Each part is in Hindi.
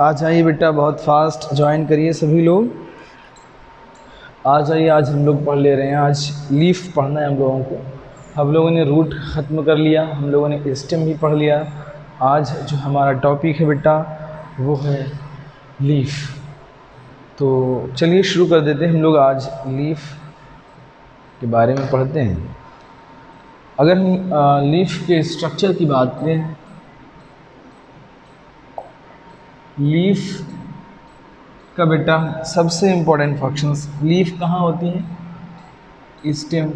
आ जाइए बेटा, बहुत फास्ट ज्वाइन करिए सभी लोग। आ जाइए, आज हम लोग पढ़ ले रहे हैं। आज लीफ पढ़ना है हम लोगों को। हम लोगों ने रूट ख़त्म कर लिया, हम लोगों ने स्टेम भी पढ़ लिया। आज जो हमारा टॉपिक है बेटा वो है लीफ। तो चलिए शुरू कर देते हैं। हम लोग आज लीफ के बारे में पढ़ते हैं। अगर हम लीफ के स्ट्रक्चर की बात करें, लीफ का बेटा सबसे इम्पोर्टेंट फंक्शंस, लीफ कहाँ होती है? Stem.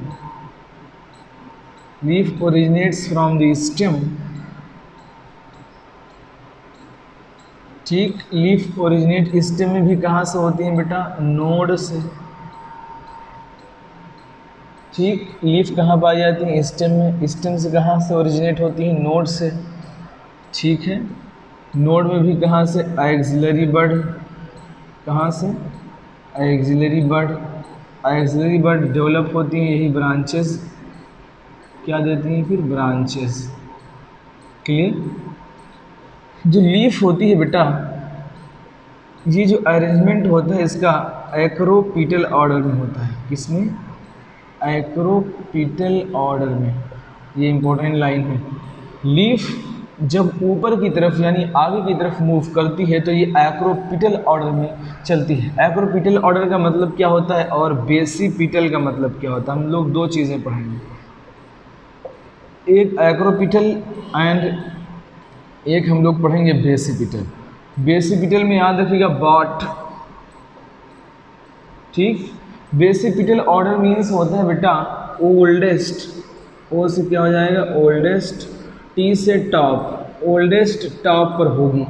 Leaf originates from the stem. ठीक, लीफ ओरिजिनेट स्टेम में भी कहाँ से होती है बेटा? नोड से। ठीक, लीफ कहाँ पाई जाती है? स्टेम में। स्टेम से कहाँ से ओरिजिनेट होती है? नोड से। ठीक है, नोड में भी कहाँ से? एक्सिलरी बड। कहाँ से? एक्सिलरी बड। एक्सिलरी बड डेवलप होती हैं, यही ब्रांचेस क्या देती हैं? फिर ब्रांचेस। क्लियर? जो लीफ होती है बेटा, ये जो अरेंजमेंट होता है इसका एक्रोपीटल ऑर्डर में होता है। किसमें? एक्रोपीटल ऑर्डर में। ये इंपॉर्टेंट लाइन है। लीफ जब ऊपर की तरफ यानी आगे की तरफ मूव करती है तो ये एक्रोपीटल ऑर्डर में चलती है। एक्रोपीटल ऑर्डर का मतलब क्या होता है और बेसिपिटल का मतलब क्या होता है? हम लोग दो चीज़ें पढ़ेंगे, एक एक्रोपीटल एंड एक हम लोग पढ़ेंगे बेसिपिटल। बेसिपिटल में याद रखिएगा बॉट। ठीक, बेसिपिटल ऑर्डर मीन्स होता है बेटा ओल्डेस्ट। ओ से क्या हो जाएगा? ओल्डेस्ट। टी से टॉप, ओल्डेस्ट टॉप पर होगी।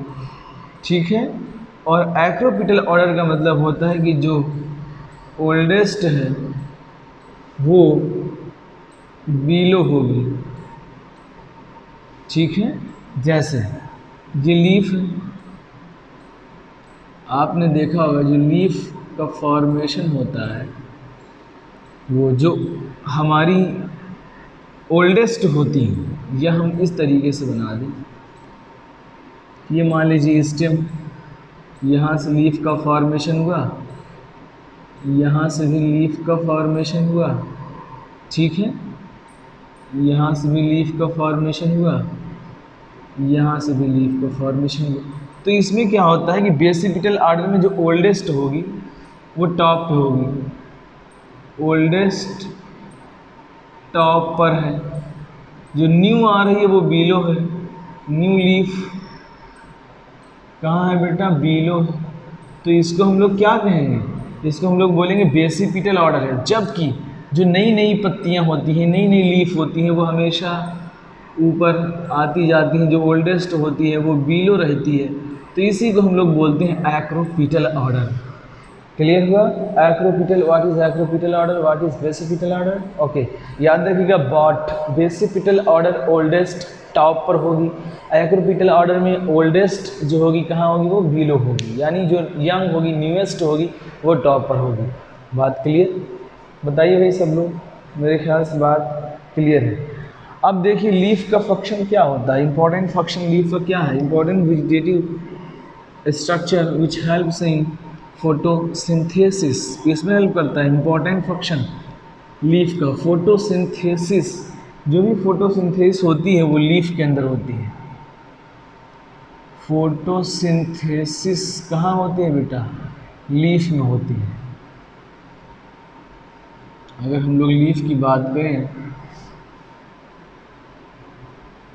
ठीक है, और एक्रोपीटल ऑर्डर का मतलब होता है कि जो ओल्डेस्ट है वो बिलो होगी। ठीक है, जैसे ये लीफ है, आपने देखा होगा जो लीफ का फॉर्मेशन होता है वो जो हमारी ओल्डेस्ट होती हैं, यह हम इस तरीके से बना दें। ये मान लीजिए स्टेम, यहाँ से लीफ का फॉर्मेशन हुआ, यहाँ से भी लीफ का फॉर्मेशन हुआ। ठीक है, यहाँ से भी लीफ का फॉर्मेशन हुआ, यहाँ से भी लीफ का फॉर्मेशन हुआ। तो इसमें क्या होता है कि बेसिपिटल ऑर्डर में जो ओल्डेस्ट होगी वो टॉप पे होगी। ओल्डेस्ट टॉप पर है, जो न्यू आ रही है वो बिलो है। न्यू लीफ कहाँ है बेटा? बिलो है। तो इसको हम लोग क्या कहेंगे? इसको हम लोग बोलेंगे बेसिपिटल ऑर्डर है। जबकि जो नई नई पत्तियाँ होती हैं, नई नई लीफ होती हैं, वो हमेशा ऊपर आती जाती हैं। जो ओल्डेस्ट होती है वो बिलो रहती है। तो इसी को हम लोग बोलते हैं एक्रोपीटल ऑर्डर। क्लियर हुआ? Acropetal, what is acropetal order, what is basipetal order? Okay, याद रखिएगा बॉट। बेसिपिटल ऑर्डर ओल्डेस्ट टॉप पर होगी, एक्रोपीटल ऑर्डर में ओल्डेस्ट जो होगी कहाँ होगी? वो बिलो होगी, यानी जो यंग होगी, न्यूएस्ट होगी, वो टॉप पर होगी। बात क्लियर? बताइए भाई सब लोग, मेरे ख्याल से बात क्लियर है। अब देखिए लीफ का फंक्शन क्या होता है। इंपॉर्टेंट फंक्शन लीफ का क्या है? Important vegetative structure which helps in photosynthesis. इसमें हेल्प करता है। इंपॉर्टेंट फंक्शन लीफ का फोटोसिंथेसिस। जो भी फोटोसिंथेसिस होती है वो लीफ के अंदर होती है। फोटोसिंथेसिस कहाँ होती है बेटा? लीफ में होती है। अगर हम लोग लीफ की बात करें,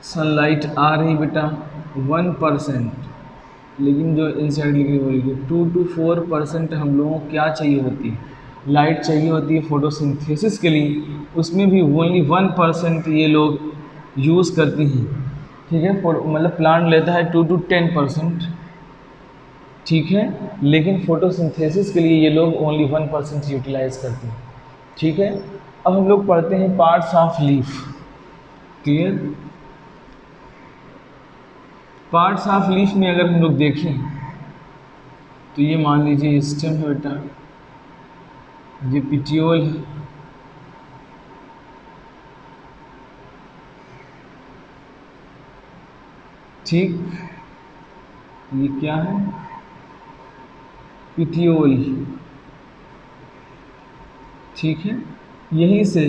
सनलाइट आ रही बेटा 1%, लेकिन जो इनसाइड लिखी बोलेगी 2 to 4% हम लोगों को क्या चाहिए होती है? लाइट चाहिए होती है फोटोसिंथेसिस के लिए। उसमें भी ओनली 1% ये लोग यूज़ करती हैं। ठीक है, मतलब प्लांट लेता है 2 to 10%। ठीक है, लेकिन फोटोसिंथेसिस के लिए ये लोग ओनली 1% यूटिलाइज करते हैं। ठीक है, अब हम लोग पढ़ते हैं parts of leaf. Clear? Parts of leaf में अगर हम लोग देखें तो ये मान लीजिए स्टेम है बेटा, ये पिटियोल है, ठीक, ये क्या है? पिटियोल, ठीक है। यहीं से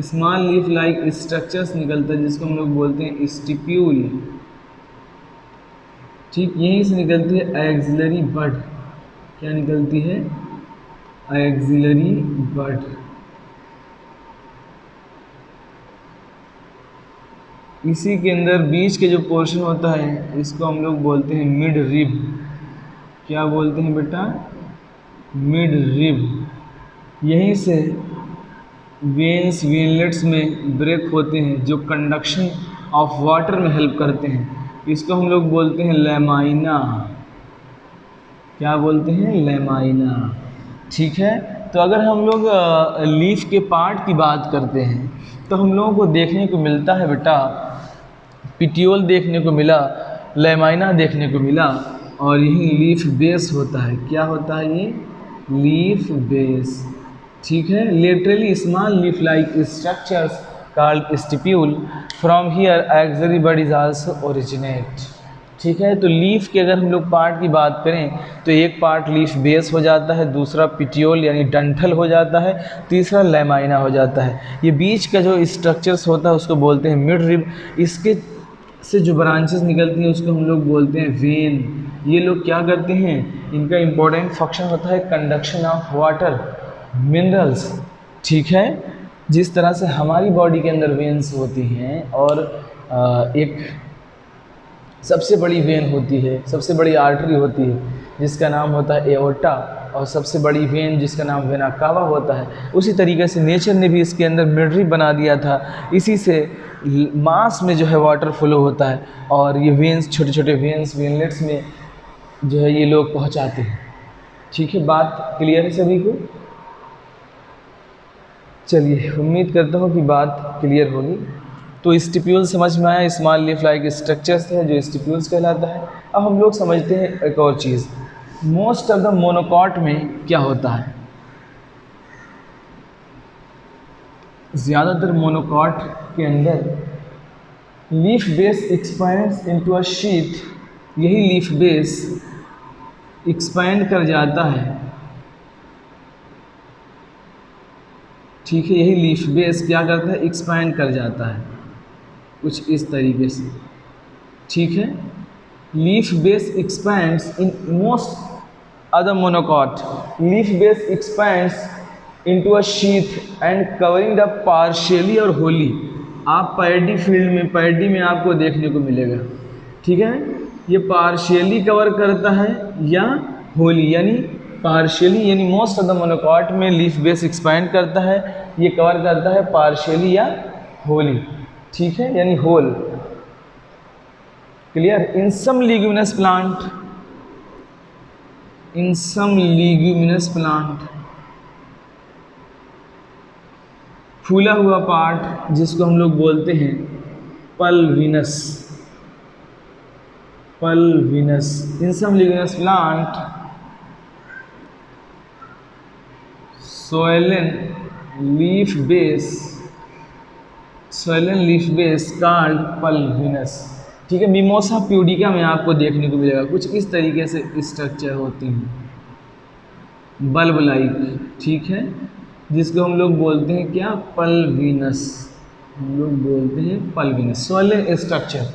स्मॉल लीफ लाइक स्ट्रक्चर्स निकलता है जिसको हम लोग बोलते हैं स्टिप्यूल, ठीक। यहीं से निकलती है एक्सिलरी बड, क्या निकलती है? एक्सिलरी बड। इसी के अंदर बीच के जो पोर्शन होता है इसको हम लोग बोलते हैं मिड रिब। क्या बोलते हैं बेटा? Mid rib. यहीं से वेन्स वेनलेट्स में ब्रेक होते हैं जो कंडक्शन ऑफ वाटर में हेल्प करते हैं। इसको हम लोग बोलते हैं लैमाइना। क्या बोलते हैं? लैमाइना, ठीक है। तो अगर हम लोग लीफ के पार्ट की बात करते हैं तो हम लोगों को देखने को मिलता है बेटा, पिटियोल देखने को मिला, लैमाइना देखने को मिला, और यही लीफ बेस होता है। क्या होता है ये? लीफ बेस, ठीक है। Laterally small leaf like structures called stipule, from here axillary bud is also originate, ठीक है। तो लीफ के अगर हम लोग पार्ट की बात करें तो एक पार्ट लीफ बेस हो जाता है, दूसरा पिटियोल यानी डंठल हो जाता है, तीसरा लैमाइना हो जाता है। ये बीच का जो स्ट्रक्चर्स होता है उसको बोलते हैं मिड रिब। इसके से जो ब्रांचेस निकलती हैं उसको हम लोग बोलते हैं वेन। ये लोग क्या करते हैं? इनका इम्पोर्टेंट फंक्शन होता है कंडक्शन ऑफ वाटर, मिनरल्स, ठीक है। जिस तरह से हमारी बॉडी के अंदर वेन्स होती हैं और एक सबसे बड़ी वेन होती है, सबसे बड़ी आर्टरी होती है जिसका नाम होता है एओर्टा, और सबसे बड़ी वेन जिसका नाम वेना कावा होता है, उसी तरीके से नेचर ने भी इसके अंदर मिड बना दिया था। इसी से मास में जो है वाटर फ्लो होता है और ये वेन्स, छोटे छोटे वेन्स वेनलेट्स में जो है ये लोग पहुंचाते हैं, ठीक है। बात क्लियर है सभी को? चलिए, उम्मीद करता हूँ कि बात क्लियर होगी। तो स्टिप्यूल समझ में आया, स्मॉल लीफ लाइक स्ट्रक्चर्स है जो स्टिप्यूल्स कहलाता है। अब हम लोग समझते हैं एक और चीज़, मोस्ट ऑफ द मोनोकॉट में क्या होता है? ज़्यादातर मोनोकॉट के अंदर leaf base expands into a sheath, यही लीफ बेस एक्सपैंड कर जाता है, ठीक है। यही लीफ बेस क्या करता है? एक्सपैंड कर जाता है कुछ इस तरीके से, ठीक है। Leaf base expands in most other monocot, leaf base expands into a sheath and covering the partially और wholly, आप पैडी फील्ड में, पैडी में आपको देखने को मिलेगा, ठीक है। ये पार्शियली कवर करता है या होली, यानी पार्शियली, यानी मोस्ट ऑफ द मोनोकॉट में लीफ बेस एक्सपैंड करता है, ये कवर करता है पार्शियली या होली, ठीक है, यानी hole. Clear? In some leguminous plant, in some leguminous plant, फूला हुआ पार्ट जिसको हम लोग बोलते हैं pulvinus, pulvinus. In some leguminous plant swollen leaf base, swollen leaf base called pulvinus, ठीक है। मिमोसा प्यूडिका में आपको देखने को मिलेगा कुछ इस तरीके से स्ट्रक्चर होती हैं, बल्ब लाइक, ठीक है, जिसको हम लोग बोलते हैं क्या? पल्विनस, हम लोग बोलते हैं पल्विनस, सोइलन स्ट्रक्चर,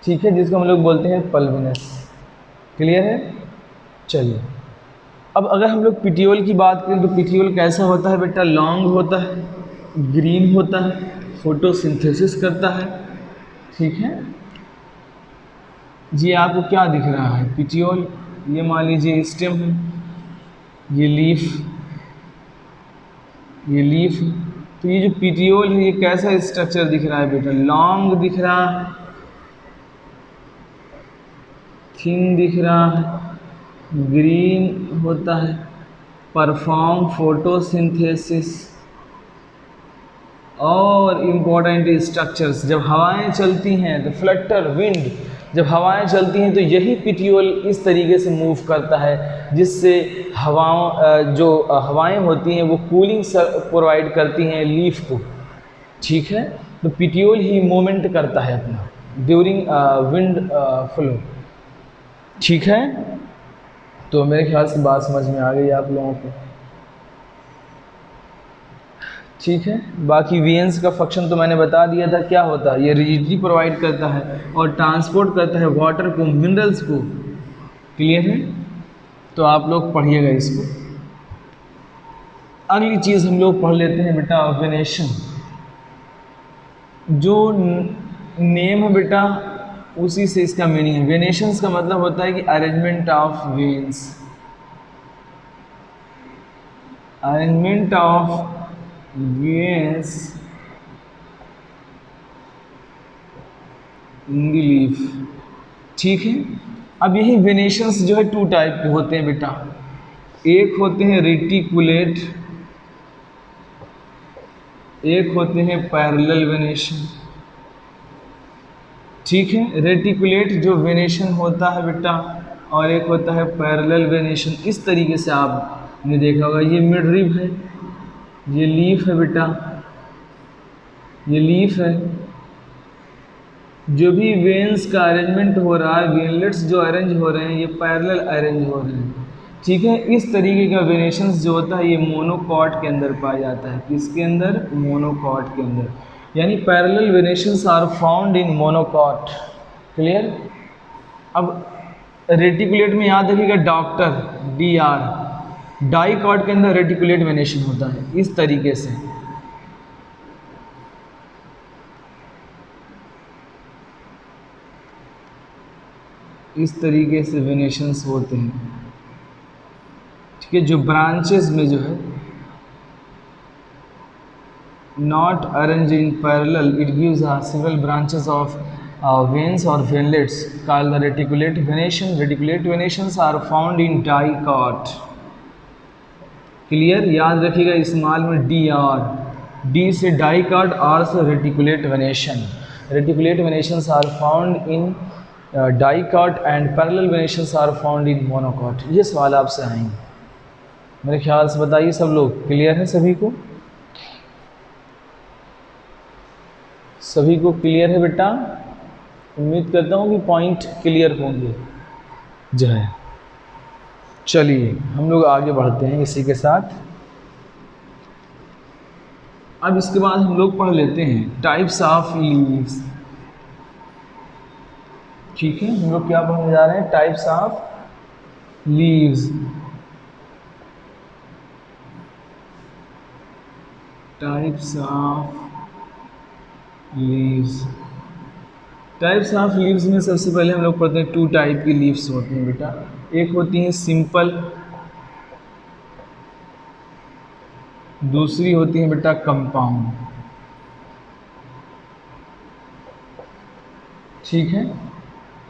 ठीक है, जिसको हम लोग बोलते हैं पल्विनस। क्लियर है? चलिए, अब अगर हम लोग पिटियोल की बात करें तो पिटियोल कैसा होता है बेटा? लॉन्ग होता है, ग्रीन होता है, फोटोसिंथेसिस करता है, ठीक है जी। आपको क्या दिख रहा है? पिटियोल, ये मान लीजिए स्टेम है, ये लीफ, ये लीफ। तो ये जो पिटियोल है ये कैसा स्ट्रक्चर दिख रहा है बेटा? लॉन्ग दिख रहा है, थिन दिख रहा है, ग्रीन होता है, परफॉर्म फोटोसिंथेसिस, और इम्पोर्टेंट स्ट्रक्चर्स, जब हवाएं चलती हैं तो फ्लटर विंड, जब हवाएं चलती हैं तो यही पिटियोल इस तरीके से मूव करता है जिससे हवाओं, जो हवाएं होती हैं वो कूलिंग प्रोवाइड करती हैं लीफ को, ठीक है। तो पिटियोल ही मूवमेंट करता है अपना ड्यूरिंग विंड फ्लो, ठीक है। तो मेरे ख्याल से बात समझ में आ गई आप लोगों को। ठीक है, बाकी वेन्स का फंक्शन तो मैंने बता दिया था क्या होता है। ये रिजिडिटी प्रोवाइड करता है और ट्रांसपोर्ट करता है वाटर को, मिनरल्स को। क्लियर है? तो आप लोग पढ़िएगा इसको। अगली चीज़ हम लोग पढ़ लेते हैं बेटा वेनेशन। जो नेम है बेटा उसी से इसका मीनिंग है। वेनेशंस का मतलब होता है कि arrangement of veins, arrangement of veins in the leaf. ठीक है, अब यही वेनेशंस जो है टू टाइप के होते हैं बेटा। एक होते हैं रेटिकुलेट, एक होते हैं पैरेलल वेनेशन। ठीक है, रेटिकुलेट जो वेनेशन होता है बेटा और एक होता है पैरेलल वेनेशन। इस तरीके से आपने देखा होगा। ये मिड रिब है, ये लीफ है बेटा, ये लीफ है। जो भी वेन्स का अरेंजमेंट हो रहा है, वेनलेट्स जो अरेंज हो रहे हैं ये पैरेलल अरेंज हो रहे हैं। ठीक है, इस तरीके का वेनेशंस जो होता है ये मोनोकॉट के अंदर पाया जाता है। किसके अंदर? मोनोकॉट के अंदर। यानी parallel venations are found in monocot. Clear? अब रेटिकुलेट में याद रखिएगा डॉक्टर, DR। डाइकॉट के अंदर रेटिकुलेट वेनेशन होता है इस तरीके से। इस तरीके से वेनेशंस होते हैं। ठीक है, जो ब्रांचेस में जो है not arranged in parallel, it gives several branches of veins or venlets called the reticulate venation. Reticulate venations are found in dicot. Clear? याद रखिएगा स्मॉल में DR, D से dicot, R से reticulate venation. Reticulate venations are found in dicot and parallel venations are found in monocot. ये सवाल आपसे आएंगे मेरे ख्याल से। बताइए सब लोग, क्लियर है सभी को? सभी को क्लियर है बेटा? उम्मीद करता हूँ कि पॉइंट क्लियर होंगे जो है। चलिए हम लोग आगे बढ़ते हैं इसी के साथ। अब इसके बाद हम लोग पढ़ लेते हैं टाइप्स ऑफ लीव्स। ठीक है, हम लोग क्या पढ़ने जा रहे हैं? Types of leaves. Types of leaves. Types of leaves में सबसे पहले हम लोग पढ़ते हैं टू टाइप की लीव्स होती हैं बेटा। एक होती हैं सिंपल, दूसरी होती है बेटा कंपाउंड। ठीक है,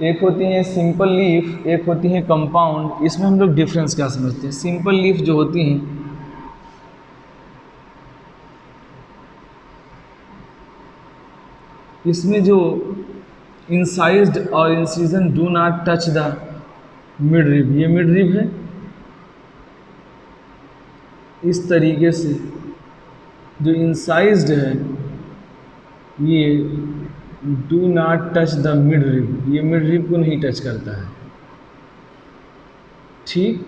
एक होती है सिंपल लीफ, एक होती है कंपाउंड। इसमें हम लोग डिफरेंस क्या समझते हैं? सिंपल लीफ जो होती हैं इसमें जो इंसाइज्ड और incision do not touch the mid rib, ये मिड रिब है। इस तरीके से जो इंसाइज्ड है ये do not touch the mid rib, ये मिड रिब को नहीं टच करता है। ठीक,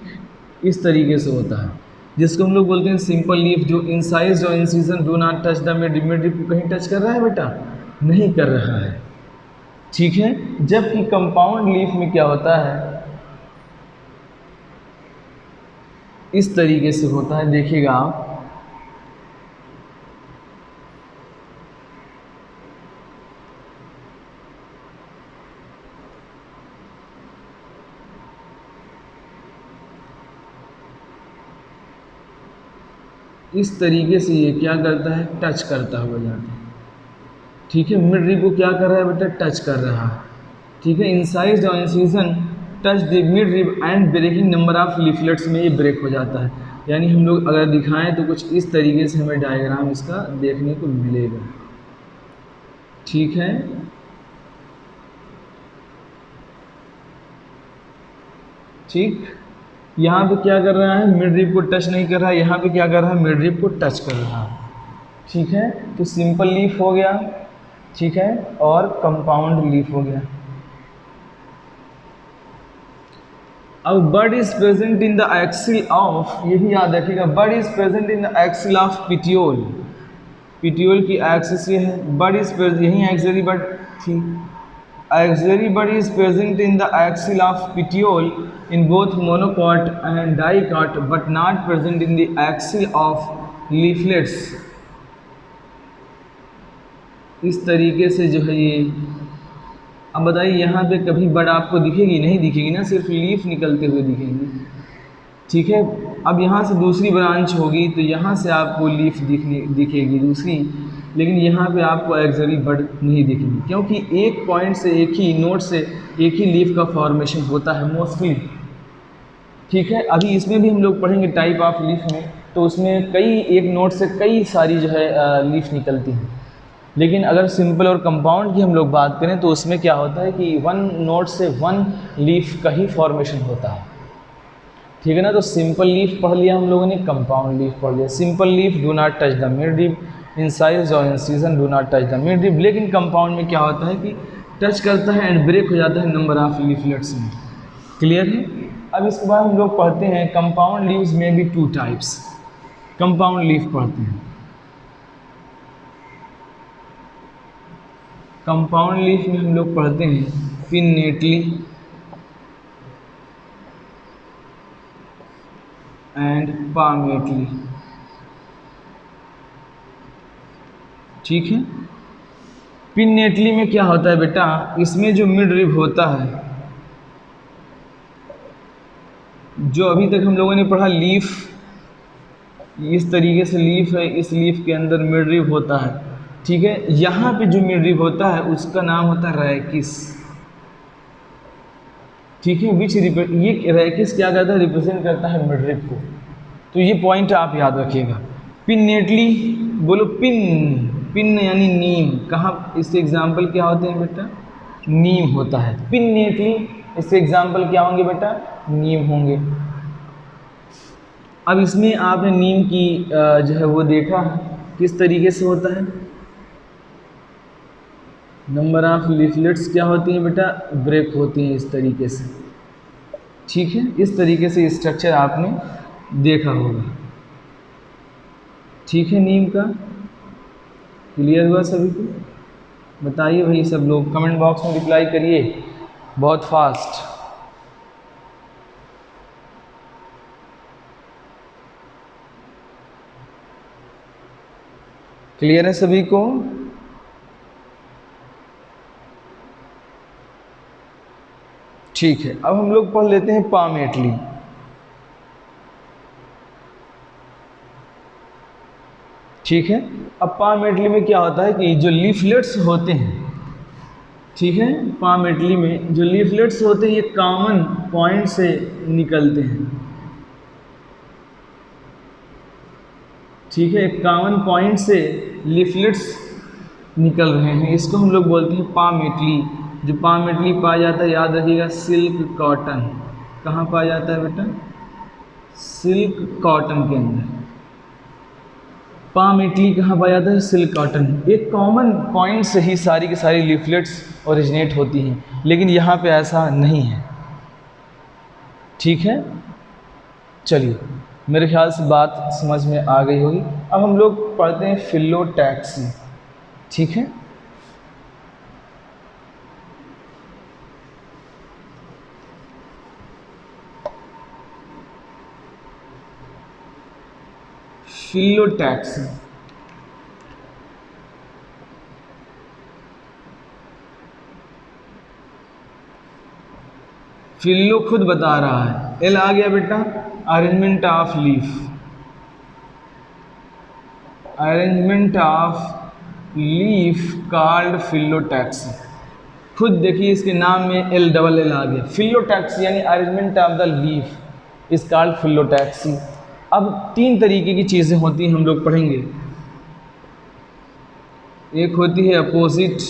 इस तरीके से होता है जिसको हम लोग बोलते हैं सिंपल लीफ। जो इंसाइज्ड और incision do not touch the mid rib, mid rib को कहीं टच कर रहा है बेटा? नहीं कर रहा है। ठीक है, जबकि कंपाउंड लीफ में क्या होता है? इस तरीके से होता है, देखिएगा आप। इस तरीके से ये क्या करता है? टच करता हुआ जाता है। ठीक है, मिड रिब को क्या कर रहा है बेटा? टच कर रहा है। ठीक है, इंसाइज्ड और incision touch the midrib and breaking number of leaflets में ये ब्रेक हो जाता है। यानी हम लोग अगर दिखाएं तो कुछ इस तरीके से हमें डायग्राम इसका देखने को मिलेगा। ठीक है, ठीक, यहाँ पे क्या कर रहा है? मिड रिब को टच नहीं कर रहा है। यहाँ पे क्या कर रहा है? मिड रिब को टच कर रहा है। ठीक है, तो सिंपल लीफ हो गया, ठीक है, और कंपाउंड लीफ हो गया। अब bud is present in the axil of, ये भी याद रखिएगा, bud is present in the axil of petiole. Petiole की एक्सिस ये है, बड इज प्रेजेंट, यही एक्सिलरी बड थी। Axillary bud is present in the axil of petiole in both monocot and dicot but not present in the axil of leaflets. इस तरीके से जो है ये, अब बताइए यहाँ पे कभी बड आपको दिखेगी? नहीं दिखेगी ना, सिर्फ लीफ निकलते हुए दिखेंगे। ठीक है, अब यहाँ से दूसरी ब्रांच होगी तो यहाँ से आपको लीफ दिखेगी दूसरी, लेकिन यहाँ पे आपको एक्सिलरी बड नहीं दिखेगी, क्योंकि एक पॉइंट से, एक ही नोट से एक ही लीफ का फॉर्मेशन होता है मोस्टली। ठीक है, अभी इसमें भी हम लोग पढ़ेंगे टाइप ऑफ लीफ में, तो उसमें कई, एक नोट से कई सारी जो है लीफ निकलती हैं। लेकिन अगर सिंपल और कंपाउंड की हम लोग बात करें तो उसमें क्या होता है कि वन नोट से वन लीफ का ही फॉर्मेशन होता है। ठीक है ना, तो सिंपल लीफ पढ़ लिया हम लोगों ने, कंपाउंड लीफ पढ़ लिया। Simple leaf do not touch the midrib, in size और in season do not touch the midrib. लेकिन कंपाउंड में क्या होता है कि टच करता है एंड ब्रेक हो जाता है नंबर ऑफ लीफलेट्स में। क्लियर है? अब इसके बाद हम लोग पढ़ते हैं कंपाउंड लीव्स में भी टू टाइप्स। कंपाउंड लीफ पढ़ते हैं। कंपाउंड लीफ में हम लोग पढ़ते हैं पिन्नेटली एंड पामेटली। ठीक है, पिन्नेटली में क्या होता है बेटा, इसमें जो मिड रिब होता है, जो अभी तक हम लोगों ने पढ़ा लीफ, इस तरीके से लीफ है, इस लीफ के अंदर मिड रिब होता है। ठीक है, यहाँ पे जो मिड रिब होता है उसका नाम होता है रैकिस। ठीक है, ये रैकिस क्या करता है, रिप्रेजेंट करता है मिड रिब को। तो ये पॉइंट आप याद रखिएगा। पिन्नेटली, बोलो पिन, पिन यानी नीम। कहाँ इसके एग्जाम्पल क्या होते हैं बेटा, नीम होता है। पिन्नेटली इसके एग्जाम्पल क्या होंगे बेटा, नीम होंगे। अब इसमें आपने नीम की जो है वो देखा किस तरीके से होता है, नंबर ऑफ लीफलेट्स क्या होती हैं बेटा, ब्रेक होती हैं इस तरीके से। ठीक है, इस तरीके से स्ट्रक्चर आपने देखा होगा। ठीक है, नीम का क्लियर हुआ सभी को? बताइए भाई सब लोग, कमेंट बॉक्स में रिप्लाई करिए बहुत फास्ट। क्लियर है सभी को? ठीक है, अब हम लोग पढ़ लेते हैं पामेटली। ठीक है, अब पामेटली में क्या होता है कि जो लीफलेट्स होते हैं, ठीक है, पामेटली में जो लीफलेट्स होते हैं ये कॉमन पॉइंट से निकलते हैं। ठीक है, कॉमन पॉइंट से लीफलेट्स निकल रहे हैं, इसको हम लोग बोलते हैं पामेटली। जो पामेटली पाया जाता है, याद रखिएगा, सिल्क कॉटन। कहाँ पाया जाता है बेटा, सिल्क कॉटन के अंदर। पामेटली कहाँ पाया जाता है, सिल्क कॉटन। एक कॉमन पॉइंट से ही सारी की सारी लीफलेट्स ओरिजिनेट होती हैं, लेकिन यहाँ पे ऐसा नहीं है। ठीक है, चलिए मेरे ख्याल से बात समझ में आ गई होगी। अब हम लोग पढ़ते हैं फिलोटैक्सी। ठीक है, फिलोटैक्सी। फिलो खुद बता रहा है, एल आ गया बेटा, arrangement of leaf. Arrangement of leaf called phyllotaxy. खुद देखिए इसके नाम में एल डबल एल आ गया, फिलोटैक्सी यानी arrangement of the leaf is called phyllotaxy. अब तीन तरीके की चीज़ें होती हैं, हम लोग पढ़ेंगे। एक होती है अपोजिट,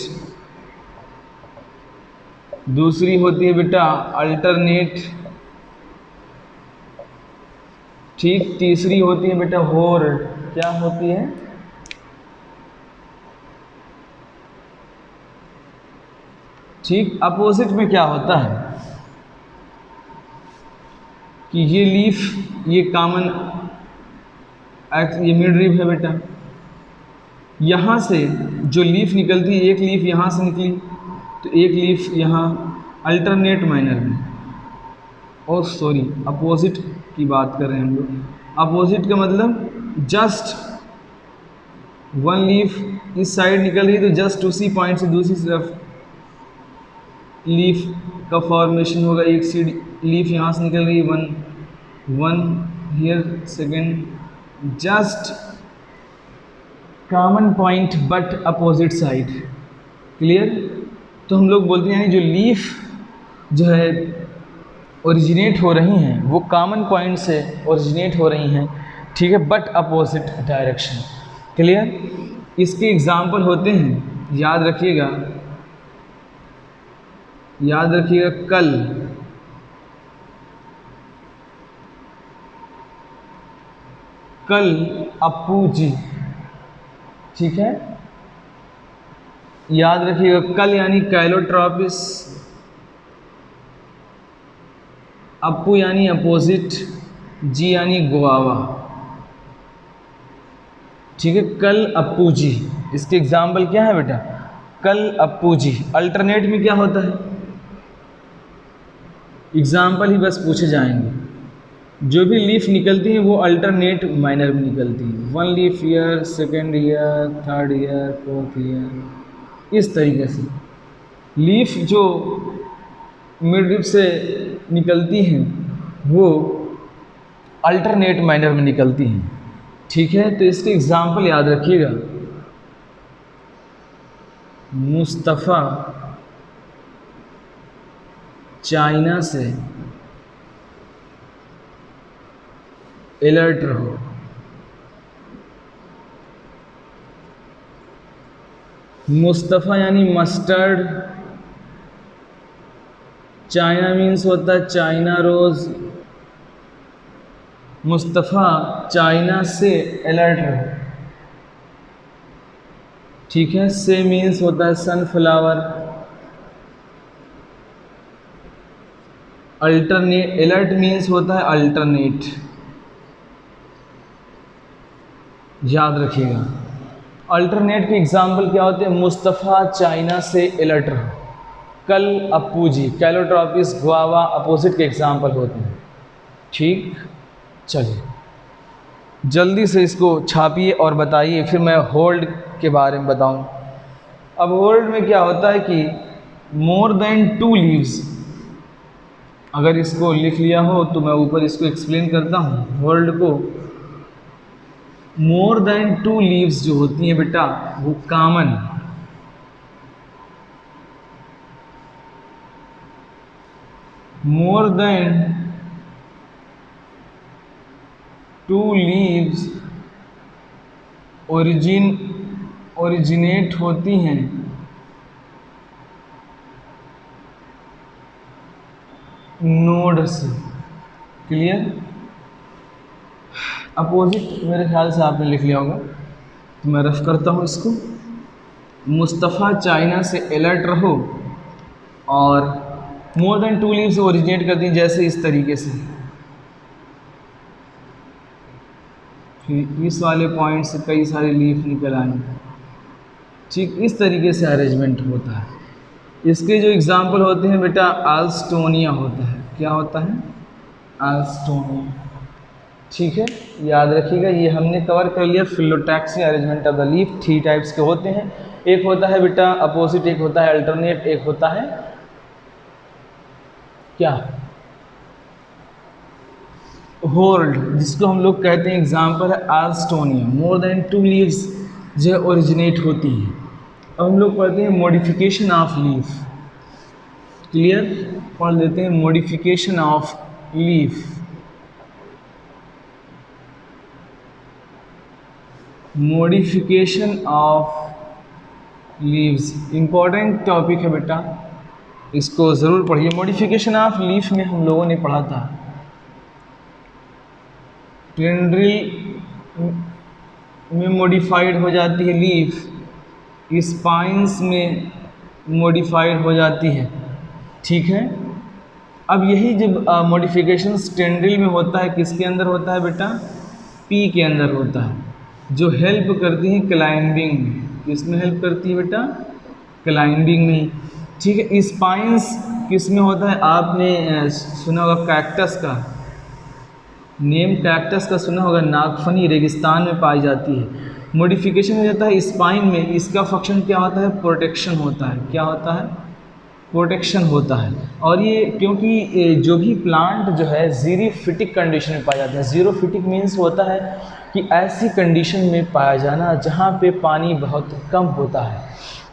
दूसरी होती है बेटा अल्टरनेट, ठीक, तीसरी होती है बेटा होर्ड। क्या होती है, ठीक, अपोजिट में क्या होता है, कि ये लीफ, ये कॉमन ये मिड रिब है बेटा। यहाँ से जो लीफ निकलती है, एक लीफ यहाँ से निकली तो एक लीफ यहाँ अल्टरनेट माइनर में, और सॉरी अपोजिट की बात कर रहे हैं हम लोग। अपोजिट का मतलब जस्ट वन लीफ इस साइड निकल रही है तो जस्ट उसी पॉइंट से दूसरी तरफ लीफ का फॉर्मेशन होगा। एक सीड लीफ यहाँ से निकल रही है, one here, second, just common point but opposite side. Clear? तो हम लोग बोलते हैं जो लीफ जो है ओरिजिनेट हो रही हैं वो कॉमन पॉइंट से ओरिजिनेट हो रही हैं, ठीक है, बट अपोजिट डायरेक्शन। क्लियर? इसके एग्जाम्पल होते हैं, याद रखिएगा, याद रखिएगा, कल अप्पू जी, ठीक है, याद रखिएगा, कल यानी कैलोट्रॉपिस, अप्पू यानी अपोजिट, जी यानी गुआवा, ठीक है, कल अप्पू जी। इसके एग्जाम्पल क्या है बेटा? कल अप्पू जी। अल्टरनेट में क्या होता है? एग्जाम्पल ही बस पूछे जाएंगे। जो भी लीफ निकलती है वो अल्टरनेट माइनर में निकलती है। One leaf year, second year, third year, fourth year, इस तरीके से लीफ जो मिड रिब से निकलती हैं वो अल्टरनेट माइनर में निकलती हैं, ठीक है। तो इसके एग्जाम्पल याद रखिएगा, मुस्तफ़ा चाइना से अलर्ट रहो, मुस्तफ़ा यानी मस्टर्ड, चाइना मीन्स होता है चाइना रोज़, मुस्तफ़ा चाइना से अलर्ट रहो, ठीक है। से मीन्स होता है सनफ्लावर, अल्टरनेट, अलर्ट मीन्स होता है अल्टरनेट, याद रखिएगा। अल्टरनेट के एग्जाम्पल क्या होते हैं? मुस्तफ़ा चाइना से अलर्ट रहो, कल अप्पू जी, कैलोट्रॉपिस, गुआवा, अपोजिट के एग्जाम्पल होते हैं, ठीक। चलिए जल्दी से इसको छापिए और बताइए, फिर मैं होल्ड के बारे में बताऊं। अब होल्ड में क्या होता है कि मोर देन 2 लीव्स, अगर इसको लिख लिया हो तो मैं ऊपर इसको एक्सप्लेन करता हूँ। होल्ड को मोर देन 2 लीव्स जो होती हैं बेटा वो common, more than 2 leaves originate होती हैं नोड से। क्लियर? अपोजिट मेरे ख्याल से आपने लिख लिया होगा, तो मैं रफ करता हूँ इसको। मुस्तफ़ा चाइना से अलर्ट रहो और मोर देन 2 लीव्स ओरिजिनेट करती हैं, जैसे इस तरीके से, फिर इस वाले पॉइंट से कई सारे लीफ निकल आए, ठीक, इस तरीके से अरेंजमेंट होता है। इसके जो एग्जाम्पल होते हैं बेटा, आल्स्टोनिया होता है। क्या होता है? आल्स्टोनिया, ठीक है, याद रखिएगा। ये हमने कवर कर लिया phyllotaxy, arrangement of the leaf. 3 types के होते हैं, एक होता है बेटा अपोजिट, एक होता है अल्टरनेट, एक होता है क्या, होल्ड, जिसको हम लोग कहते हैं। एग्जाम्पल है आल्स्टोनिया, मोर देन 2 लीव्स जो ओरिजिनेट होती हैं। अब हम लोग पढ़ते हैं मॉडिफिकेशन ऑफ लीफ। क्लियर? पढ़ लेते हैं modification of leaf. Modification of leaves important topic है बेटा, इसको ज़रूर पढ़िए। मॉडिफिकेशन ऑफ लीफ में हम लोगों ने पढ़ा था टेंड्रिल में मॉडिफाइड हो जाती है लीफ, स्पाइंस में मॉडिफाइड हो जाती है, ठीक है। अब यही जब मॉडिफिकेशन टेंड्रिल में होता है, किसके अंदर होता है बेटा? पी के अंदर होता है, जो हेल्प करती है क्लाइंबिंग में। किस में हेल्प करती है बेटा? क्लाइंबिंग में। ठीक है, स्पाइंस किस में होता है? आपने सुना होगा कैक्टस का नेम, कैक्टस का सुना होगा, नागफनी रेगिस्तान में पाई जाती है। मॉडिफिकेशन हो जाता है स्पाइन में, इसका फंक्शन क्या होता है? प्रोटेक्शन होता है। क्या होता है? प्रोटेक्शन होता है। और ये क्योंकि जो भी प्लांट जो है जीरोफिटिक कंडीशन में पाया जाता है। जीरोफिटिक मीन्स होता है कि ऐसी कंडीशन में पाया जाना जहाँ पे पानी बहुत कम होता है।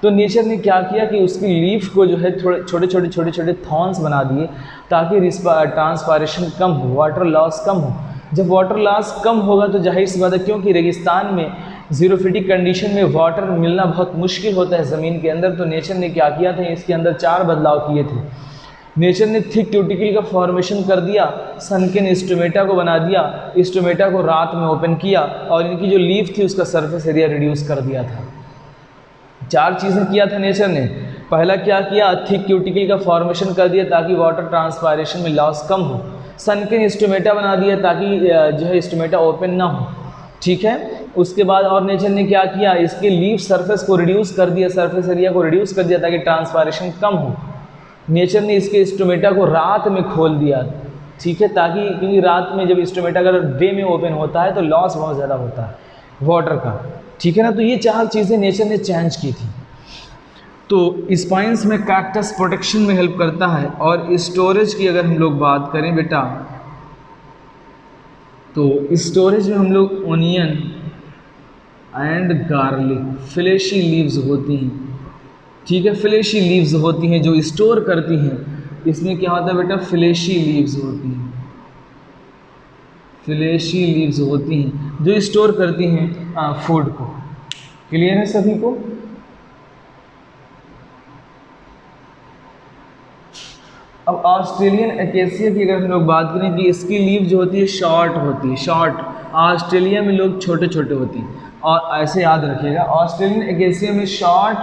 तो नेचर ने क्या किया कि उसकी लीफ को जो है थोड़े छोटे छोटे थॉर्न्स बना दिए ताकि ट्रांसपायरेशन कम हो, वाटर लॉस कम हो। जब वाटर लॉस कम होगा तो जाहिर सी बात है, क्योंकि रेगिस्तान में जीरोफिटिक कंडीशन में वाटर मिलना बहुत मुश्किल होता है ज़मीन के अंदर, तो नेचर ने क्या किया था, इसके अंदर 4 बदलाव किए थे। नेचर ने थिक क्यूटिकल का फॉर्मेशन कर दिया, सनकेन स्टोमेटा को बना दिया, स्टोमेटा को रात में ओपन किया और इनकी जो लीफ थी उसका सरफेस एरिया रिड्यूस कर दिया था। 4 चीज़ें किया था नेचर ने। पहला क्या किया? थिक क्यूटिकल का फॉर्मेशन कर दिया ताकि वाटर ट्रांसपायरेशन में लॉस कम हो। सनकेन स्टोमेटा बना दिया ताकि जो है स्टोमेटा ओपन ना हो। ठीक है, उसके बाद और नेचर ने क्या किया? इसके लीफ सरफेस को रिड्यूस कर दिया, सरफेस एरिया को रिड्यूस कर दिया ताकि ट्रांसपायरेशन कम हो। नेचर ने इसके स्टोमेटा को रात में खोल दिया। ठीक है, ताकि क्योंकि रात में जब स्टोमेटा अगर डे में ओपन होता है तो लॉस बहुत ज़्यादा होता है वाटर का। ठीक है ना, तो ये 4 चीज़ें नेचर ने चेंज की थी। तो स्पाइंस में कैक्टस प्रोटेक्शन में हेल्प करता है। और स्टोरेज की अगर हम लोग बात करें बेटा, तो स्टोरेज में हम लोग onion and garlic, fleshy leaves होती हैं। ठीक है, फ्लेशी लीव्स होती हैं जो स्टोर करती हैं। इसमें क्या होता है बेटा? फ्लेशी लीव्स होती हैं, फ्लेशी लीव्स होती हैं जो स्टोर करती हैं फूड को। क्लियर है सभी को? अब ऑस्ट्रेलियन एकेसिया की अगर हम लोग बात करें कि इसकी लीव जो होती है शॉर्ट होती है, शॉर्ट। ऑस्ट्रेलिया में लोग छोटे छोटे होती हैं, और ऐसे याद रखिएगा ऑस्ट्रेलियन एकेसिया में शॉर्ट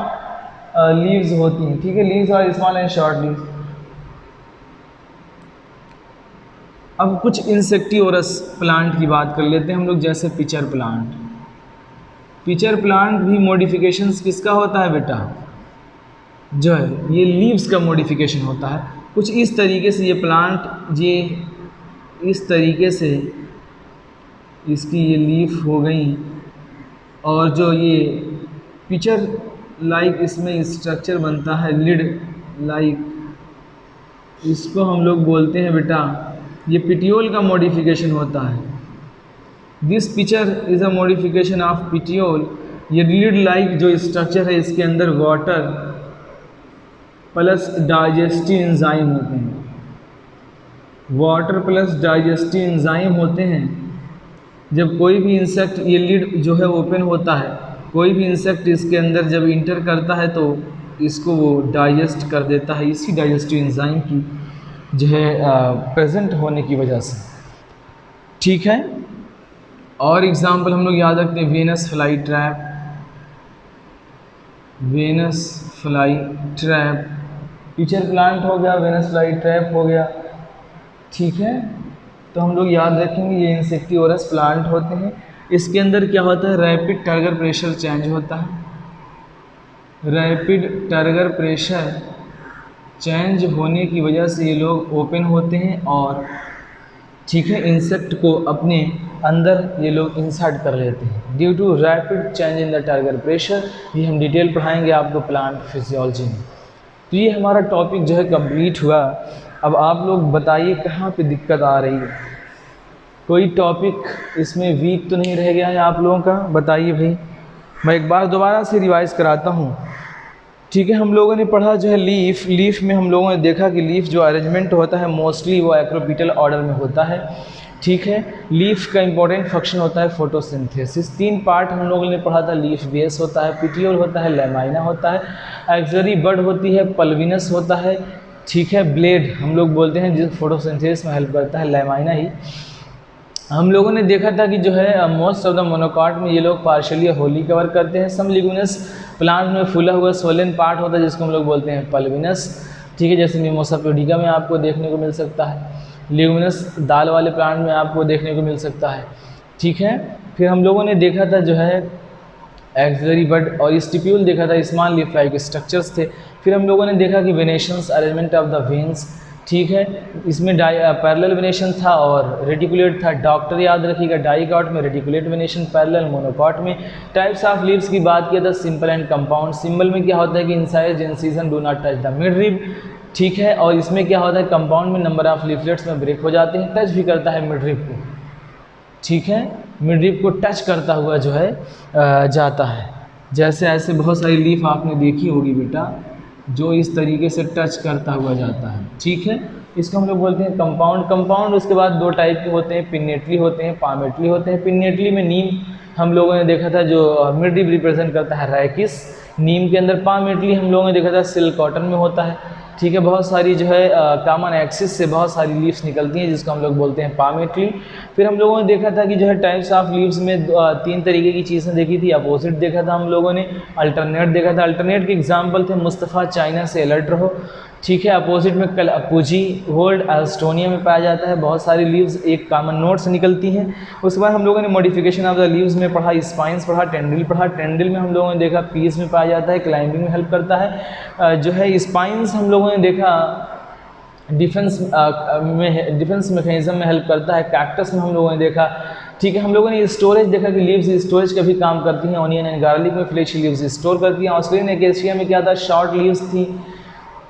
लीव्स होती हैं। ठीक है, leaves are small and short leaves. अब कुछ इंसेक्टिवोरस प्लांट की बात कर लेते हैं हम लोग, जैसे पिचर प्लांट। पिचर प्लांट भी मॉडिफिकेशंस किसका होता है बेटा? जो है ये लीव्स का मॉडिफिकेशन होता है। कुछ इस तरीके से ये प्लांट, ये इस तरीके से इसकी ये लीफ हो गई, और जो ये पिचर लाइक इसमें स्ट्रक्चर बनता है, लिड लाइक, इसको हम लोग बोलते हैं बेटा, ये पिटियोल का मॉडिफिकेशन होता है। This pitcher is a modification of petiole. ये लिड लाइक जो स्ट्रक्चर है, इसके अंदर वाटर प्लस डाइजेस्टिव एंजाइम होते हैं, वाटर प्लस डाइजेस्टिव एंजाइम होते हैं। जब कोई भी इंसेक्ट, ये लिड जो है ओपन होता है, कोई भी इंसेक्ट इसके अंदर जब इंटर करता है तो इसको वो डाइजेस्ट कर देता है, इसी डाइजेस्टिव एंजाइम की जो है प्रेजेंट होने की वजह से। ठीक है, और एग्जांपल हम लोग याद रखते हैं, Venus flytrap, Venus flytrap, pitcher plant हो गया, वेनस फ्लाई ट्रैप हो गया। ठीक है, तो हम लोग याद रखेंगे ये इंसेक्टिवोरस प्लांट होते हैं। इसके अंदर क्या होता है? रैपिड टर्गर प्रेशर चेंज होता है, रैपिड टर्गर प्रेशर चेंज होने की वजह से ये लोग ओपन होते हैं और ठीक है इंसेक्ट को अपने अंदर ये लोग इंसर्ट कर लेते हैं due to rapid change in the turgor pressure. ये हम डिटेल पढ़ाएंगे आपको प्लांट फिजियोलॉजी में। तो ये हमारा टॉपिक जो है कंप्लीट हुआ। अब आप लोग बताइए कहाँ पे दिक्कत आ रही है? कोई टॉपिक इसमें वीक तो नहीं रह गया है आप लोगों का? बताइए भाई, मैं एक बार दोबारा से रिवाइज़ कराता हूँ। ठीक है, हम लोगों ने पढ़ा जो है लीफ, लीफ में हम लोगों ने देखा कि लीफ जो अरेंजमेंट होता है मोस्टली वो एक्रोपिटल ऑर्डर में होता है। ठीक है, लीफ का इंपॉर्टेंट फंक्शन होता है फोटोसिंथेसिस। 3 पार्ट हम लोगों ने पढ़ा था, लीफ बेस होता है, पिटियोल होता है, लैमाइना होता है, एक्सरी बड होती है, पल्विनस होता है। ठीक है, ब्लेड हम लोग बोलते हैं जिस फोटोसिंथेसिस में हेल्प करता है, लैमाइना ही। हम लोगों ने देखा था कि जो है मोस्ट ऑफ द मोनोकॉट में ये लोग पार्शियली होली कवर करते हैं। सम लिग्यूमिनस प्लांट में फूला हुआ सोलन पार्ट होता है जिसको हम लोग बोलते हैं पल्विनस। ठीक है, जैसे मिमोसा प्यूडिका में आपको देखने को मिल सकता है, ल्यूमिनस दाल वाले प्लांट में आपको देखने को मिल सकता है। ठीक है, फिर हम लोगों ने देखा था जो है एक्सिलरी बड और स्टिप्यूल देखा था, स्मॉल लीफ लाइक स्ट्रक्चर्स थे। फिर हम लोगों ने देखा कि venations arrangement of the veins, ठीक है, इसमें पैरेलल वेनेशन था और रेटिकुलेट था। डॉक्टर याद रखिएगा, डाइकॉट में रेटिकुलेट वेनेशन, पैरेलल मोनोकॉट में। टाइप्स ऑफ लीव्स की बात किया था, सिंपल एंड कंपाउंड। सिंपल में क्या होता है कि incise incision do not touch the mid rib, ठीक है, और इसमें क्या होता है कंपाउंड में नंबर ऑफ लीफलेट्स में ब्रेक हो जाते हैं, टच भी करता है मिड रिब को, ठीक है, मिड रिब को टच करता हुआ जो है जाता है। जैसे ऐसे बहुत सारी लीफ आपने देखी होगी बेटा, जो इस तरीके से टच करता हुआ जाता है, ठीक है, इसको हम लोग बोलते हैं कंपाउंड। कंपाउंड उसके बाद दो टाइप के होते हैं, पिन्नेटली होते हैं, पामेटली होते हैं। पिन्नेटली में नीम हम लोगों ने देखा था जो मिड रिब रिप्रेजेंट करता है रैकिस नीम के अंदर। पामेटली हम लोगों ने देखा था सिल्क कॉटन में होता है, ठीक है, बहुत सारी जो है कॉमन एक्सिस से बहुत सारी लीव्स निकलती हैं जिसको हम लोग बोलते हैं पामेटली। फिर हम लोगों ने देखा था कि जो है टाइप्स ऑफ लीव्स में तीन तरीके की चीज़ें देखी थी। अपोजिट देखा था हम लोगों ने, अल्टरनेट देखा था। अल्टरनेट के एग्जांपल थे मुस्तफ़ा चाइना से अलर्ट रहो, ठीक है। अपोजिट में कलअपुजी वर्ल्ड एस्टोनिया में पाया जाता है। बहुत सारी लीव्स एक कॉमन नोट से निकलती हैं। उसके बाद हम लोगों ने मॉडिफिकेशन ऑफ द लीव्स में पढ़ा, स्पाइंस पढ़ा, टेंड्रिल पढ़ा। टेंड्रिल में हम लोगों ने देखा पीस में पाया जाता है, क्लाइंबिंग में हेल्प करता है। जो है स्पाइंस हम लोगों ने देखा डिफेंस मैकेनिज्म में हेल्प करता है। कैक्टस में हम लोगों ने देखा, ठीक है। हम लोगों ने स्टोरेज देखा कि लीव्स स्टोरेज का भी काम करती हैं। ऑनियन एंड गार्लिक में फ्लेशी लीव्स स्टोर करती हैं। ऑस्ट्रेलियन एकेशिया में क्या था, शॉर्ट लीव्स थी,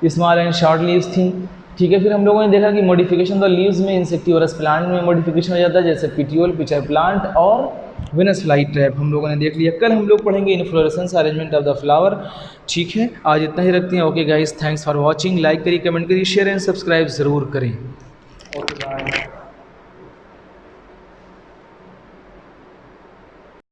स्मॉल एंड शॉर्ट लीव्स थी, ठीक है। फिर हम लोगों ने देखा कि मॉडिफिकेशन द लीव्स में इंसेक्टिवरस प्लांट में मॉडिफिकेशन हो जाता है, जैसे पिटियोल, पिचर प्लांट और विनस फ्लाई ट्रैप हम लोगों ने देख लिया। कल हम लोग पढ़ेंगे inflorescence arrangement of the flower, ठीक है। आज इतना ही रखते हैं। Okay guys, thanks for watching. Like करिए, कमेंट करिए, शेयर एंड सब्सक्राइब ज़रूर करें। Okay bye.